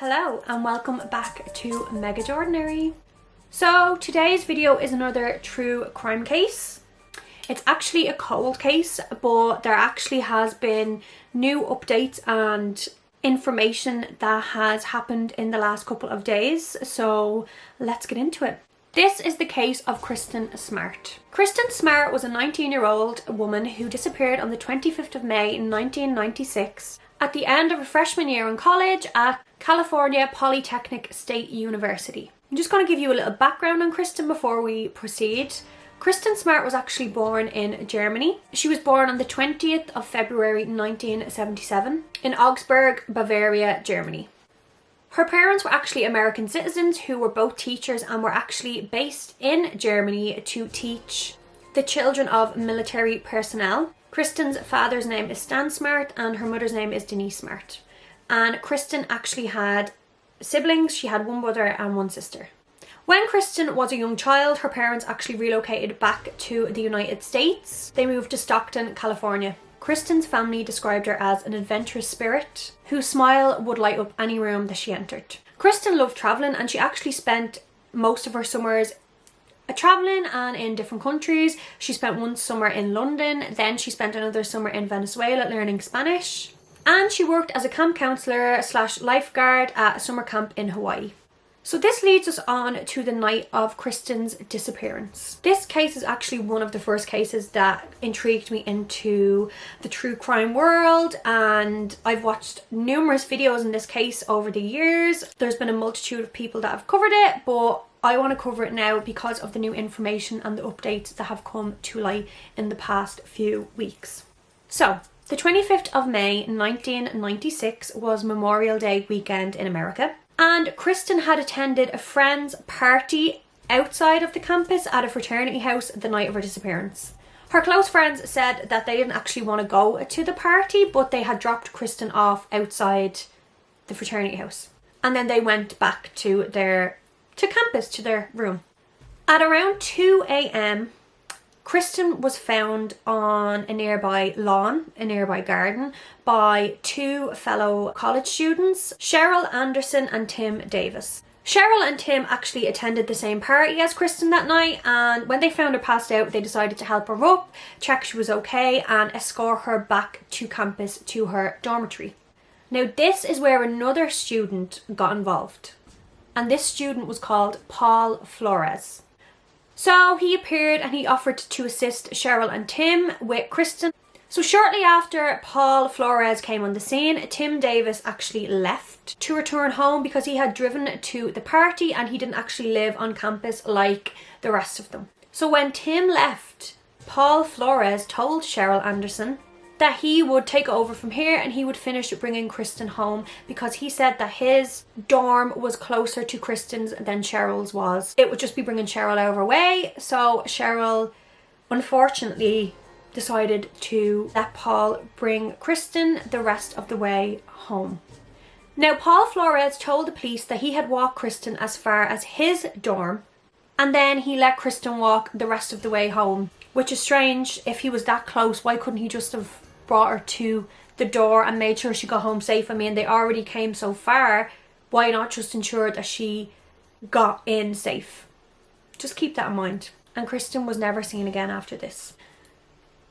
Hello and welcome back to MegaJordinary. So today's video is another true crime case. It's actually a cold case, but there actually has been new updates and information that has happened in the last couple of days. So let's get into it. This is the case of Kristin Smart. Kristin Smart was a 19-year-old woman who disappeared on the 25th of May in 1996 at the end of her freshman year in college at California Polytechnic State University. I'm just going to give you a little background on Kristin before we proceed. Kristin Smart was actually born in Germany. She was born on the 20th of February 1977 in Augsburg, Bavaria, Germany. Her parents were actually American citizens who were both teachers and were actually based in Germany to teach the children of military personnel. Kristin's father's name is Stan Smart and her mother's name is Denise Smart. And Kristin actually had siblings. She had one brother and one sister. When Kristin was a young child, her parents actually relocated back to the United States. They moved to Stockton, California. Kristin's family described her as an adventurous spirit whose smile would light up any room that she entered. Kristin loved travelling and she actually spent most of her summers travelling and in different countries. She spent one summer in London, then she spent another summer in Venezuela learning Spanish, and she worked as a camp counsellor / lifeguard at a summer camp in Hawaii. So this leads us on to the night of Kristin's disappearance. This case is actually one of the first cases that intrigued me into the true crime world, and I've watched numerous videos in this case over the years. There's been a multitude of people that have covered it, but I want to cover it now because of the new information and the updates that have come to light in the past few weeks. So, the 25th of May 1996 was Memorial Day weekend in America. And Kristin had attended a friend's party outside of the campus at a fraternity house the night of her disappearance. Her close friends said that they didn't actually want to go to the party, but they had dropped Kristin off outside the fraternity house. And then they went back to campus, to their room. At around 2 a.m, Kristin was found on a nearby lawn, a nearby garden, by two fellow college students, Cheryl Anderson and Tim Davis. Cheryl and Tim actually attended the same party as Kristin that night, and when they found her passed out, they decided to help her up, check she was okay, and escort her back to campus to her dormitory. Now this is where another student got involved, and this student was called Paul Flores. So he appeared and he offered to assist Cheryl and Tim with Kristin. So shortly after Paul Flores came on the scene, Tim Davis actually left to return home because he had driven to the party and he didn't actually live on campus like the rest of them. So when Tim left, Paul Flores told Cheryl Anderson that he would take over from here and he would finish bringing Kristin home because he said that his dorm was closer to Kristin's than Cheryl's was. It would just be bringing Cheryl out of her way. So Cheryl unfortunately decided to let Paul bring Kristin the rest of the way home. Now Paul Flores told the police that he had walked Kristin as far as his dorm and then he let Kristin walk the rest of the way home, which is strange. If he was that close, why couldn't he just have brought her to the door and made sure she got home safe? I mean, they already came so far, why not just ensure that she got in safe? Just keep that in mind. And Kristin was never seen again after this.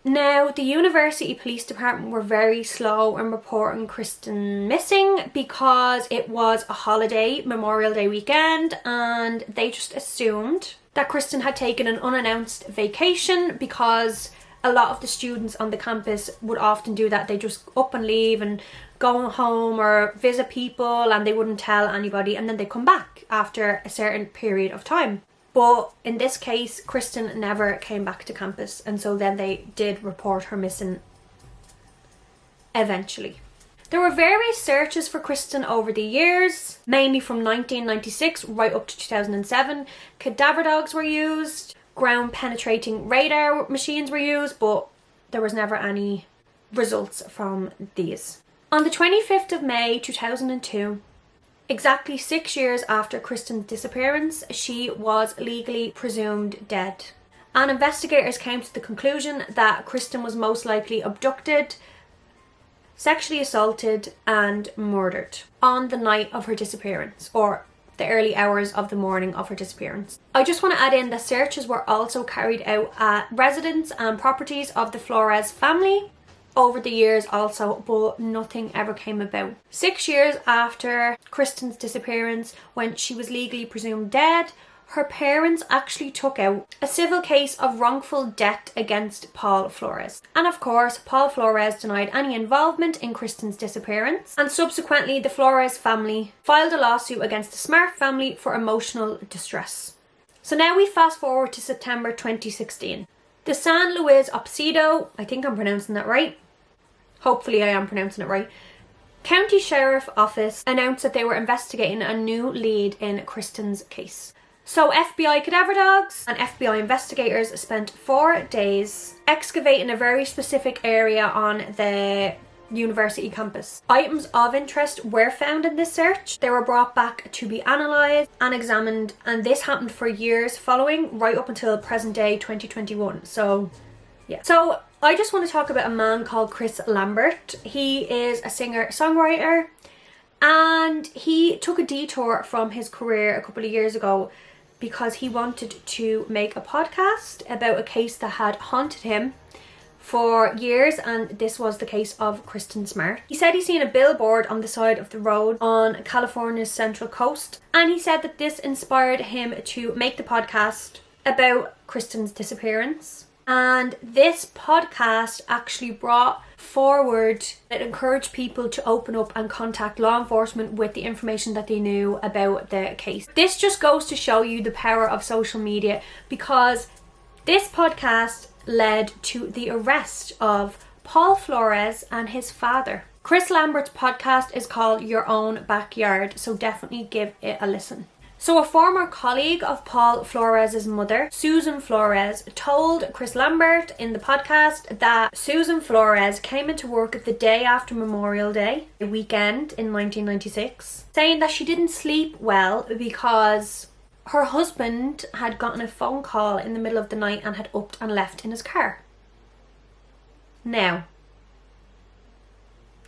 Now, the University Police Department were very slow in reporting Kristin missing because it was a holiday, Memorial Day weekend, and they just assumed that Kristin had taken an unannounced vacation because a lot of the students on the campus would often do that. They just up and leave and go home or visit people and they wouldn't tell anybody and then they come back after a certain period of time. But in this case, Kristin never came back to campus and so then they did report her missing eventually. There were various searches for Kristin over the years, mainly from 1996 right up to 2007. Cadaver dogs were used. Ground penetrating radar machines were used, but there was never any results from these. On the 25th of May 2002, exactly 6 years after Kristin's disappearance, she was legally presumed dead. And investigators came to the conclusion that Kristin was most likely abducted sexually assaulted and murdered on the night of her disappearance, or the early hours of the morning of her disappearance. I just want to add in that searches were also carried out at residence and properties of the Flores family over the years also, but nothing ever came about. 6 years after Kristin's disappearance, when she was legally presumed dead, her parents actually took out a civil case of wrongful death against Paul Flores. And of course, Paul Flores denied any involvement in Kristin's disappearance, and subsequently the Flores family filed a lawsuit against the Smart family for emotional distress. So now we fast forward to September 2016. The San Luis Obispo, I think I'm pronouncing that right, hopefully I am pronouncing it right, County Sheriff Office announced that they were investigating a new lead in Kristin's case. So FBI cadaver dogs and FBI investigators spent 4 days excavating a very specific area on the university campus. Items of interest were found in this search. They were brought back to be analysed and examined, and this happened for years following, right up until present day 2021. So yeah. So I just want to talk about a man called Chris Lambert. He is a singer-songwriter, and he took a detour from his career a couple of years ago because he wanted to make a podcast about a case that had haunted him for years, and this was the case of Kristin Smart. He said he seen a billboard on the side of the road on California's Central Coast, and he said that this inspired him to make the podcast about Kristin's disappearance. And this podcast actually brought forward, it encouraged people to open up and contact law enforcement with the information that they knew about the case. This just goes to show you the power of social media, because this podcast led to the arrest of Paul Flores and his father. Chris Lambert's podcast is called Your Own Backyard, so definitely give it a listen. So a former colleague of Paul Flores' mother, Susan Flores, told Chris Lambert in the podcast that Susan Flores came into work the day after Memorial Day, a weekend in 1996, saying that she didn't sleep well because her husband had gotten a phone call in the middle of the night and had upped and left in his car. Now,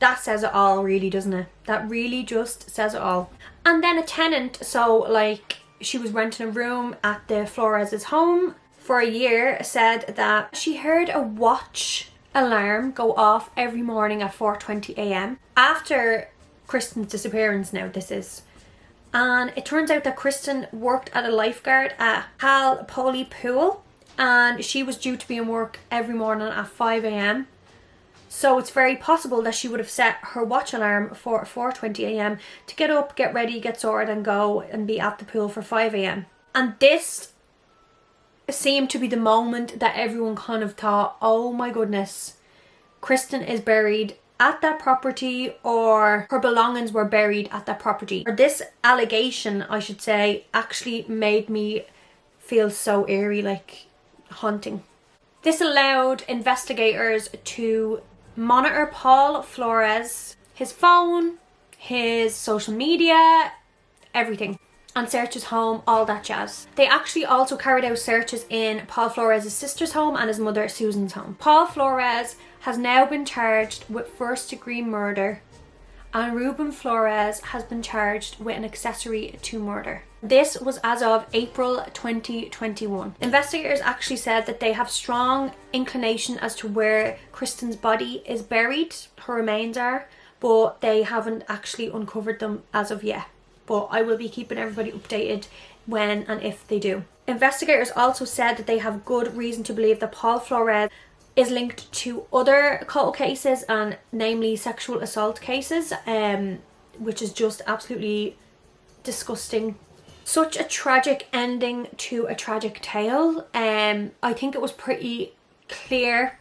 that says it all, really, doesn't it? That really just says it all. And then a tenant, so like she was renting a room at the Flores' home for a year, said that she heard a watch alarm go off every morning at 4:20 a.m. after Kristin's disappearance. Now this is. And it turns out that Kristin worked at a lifeguard at Cal Poly Pool, and she was due to be in work every morning at 5 a.m. So it's very possible that she would have set her watch alarm for 4:20 a.m. to get up, get ready, get sorted and go and be at the pool for 5 a.m. And this seemed to be the moment that everyone kind of thought, oh my goodness, Kristin is buried at that property, or her belongings were buried at that property. Or this allegation, I should say, actually made me feel so eerie, like haunting. This allowed investigators to monitor Paul Flores, his phone, his social media, everything, and search his home, all that jazz. They actually also carried out searches in Paul Flores' sister's home and his mother Susan's home. Paul Flores has now been charged with first-degree murder, and Ruben Flores has been charged with an accessory to murder. This was as of April 2021. Investigators actually said that they have strong inclination as to where Kristin's body is buried, her remains are, but they haven't actually uncovered them as of yet. But I will be keeping everybody updated when and if they do. Investigators also said that they have good reason to believe that Paul Flores is linked to other cold cases, and namely sexual assault cases, which is just absolutely disgusting. Such a tragic ending to a tragic tale. I think it was pretty clear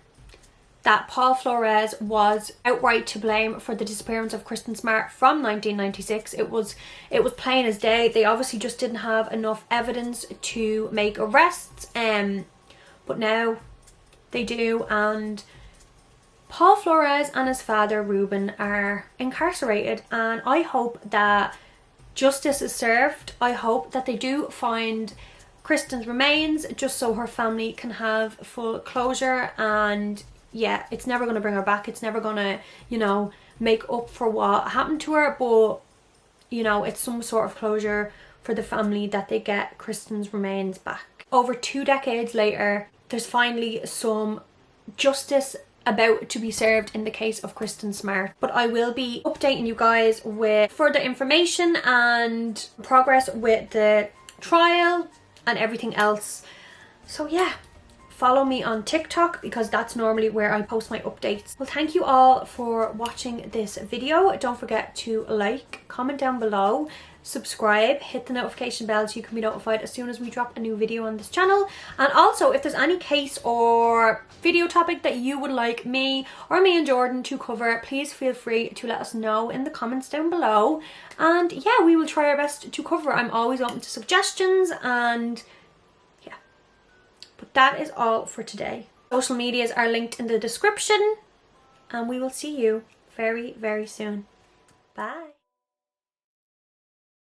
that Paul Flores was outright to blame for the disappearance of Kristin Smart from 1996. It was plain as day. They obviously just didn't have enough evidence to make arrests, but now they do, and Paul Flores and his father Ruben are incarcerated, and I hope that justice is served. I hope that they do find Kristin's remains, just so her family can have full closure and, yeah, it's never going to bring her back. It's never going to, you know, make up for what happened to her. But, you know, it's some sort of closure for the family that they get Kristin's remains back. Over 2 decades later, there's finally some justice about to be served in the case of Kristin Smart. But I will be updating you guys with further information and progress with the trial and everything else. So yeah, follow me on TikTok because that's normally where I post my updates. Well, thank you all for watching this video. Don't forget to like, comment down below, subscribe, hit the notification bell so you can be notified as soon as we drop a new video on this channel. And also, if there's any case or video topic that you would like me or me and Jordan to cover, please feel free to let us know in the comments down below. And yeah, we will try our best to cover. I'm always open to suggestions, and yeah. But that is all for today. Social medias are linked in the description, and we will see you very, very soon. Bye.